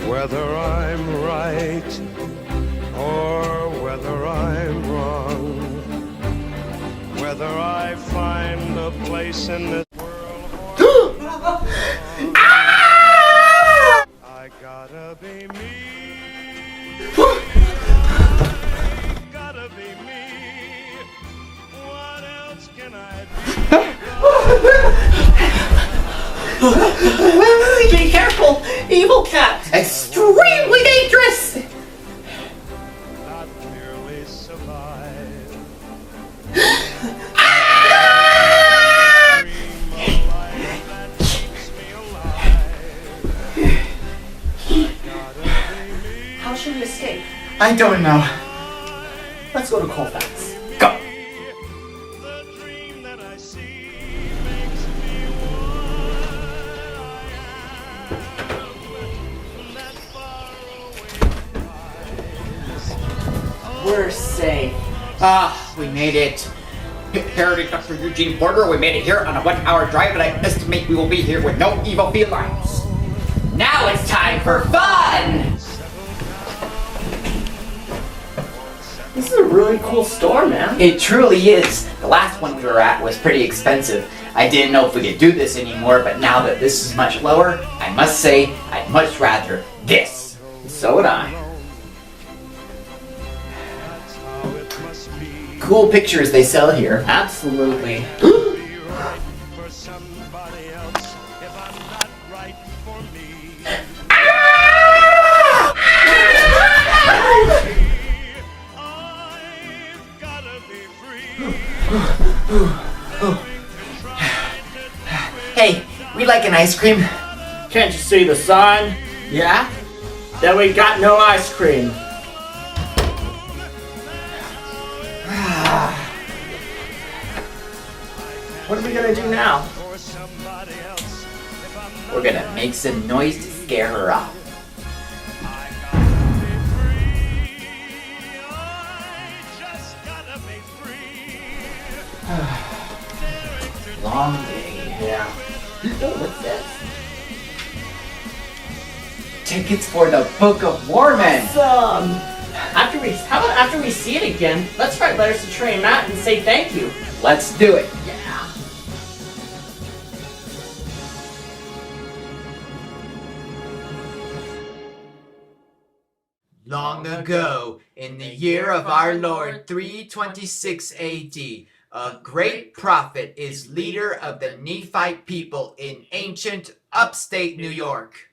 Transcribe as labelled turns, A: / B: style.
A: whether I'm right or whether I'm wrong, whether I find a place in this world or I gotta be me. Gotta be me. What else can I be?
B: Be careful! Evil cat! Extremely dangerous!
A: Not merely survive. Dream a life that keeps me alive. Gotta be me.
B: How should we escape?
C: I don't know.
B: Let's go to Colfax.
C: Go!
A: The dream that I see makes me what I am. That far away prize.
B: We're safe.
C: We made it. Parody Dr. Eugene Porter, we made it here on a 1-hour drive, and I estimate we will be here with no evil felines. Now it's time for fun!
B: This is a really cool store, man.
C: It truly is. The last one we were at was pretty expensive. I didn't know if we could do this anymore, but now that this is much lower, I must say I'd much rather this.
B: So would I.
A: That's how it must be.
C: Cool pictures they sell here.
B: Absolutely.
A: Be right for somebody else if I'm not right for me. I've gotta be free.
C: Hey, we'd like an ice cream.
B: Can't you see the sign?
C: Yeah?
B: That we got no ice cream. What are we gonna do now?
A: For somebody else if I'm not
C: We're gonna make some noise to scare her off.
A: I gotta be free. I just gotta be free.
C: Long day.
B: Yeah.
C: Oh, what's this? Tickets for the Book of Mormon.
B: Awesome. How about after we see it again, let's write letters to Trey and Matt and say thank you.
C: Let's do it.
B: Yeah.
C: Long ago, in the year of our Lord 326 AD, a great prophet is leader of the Nephite people in ancient upstate New York.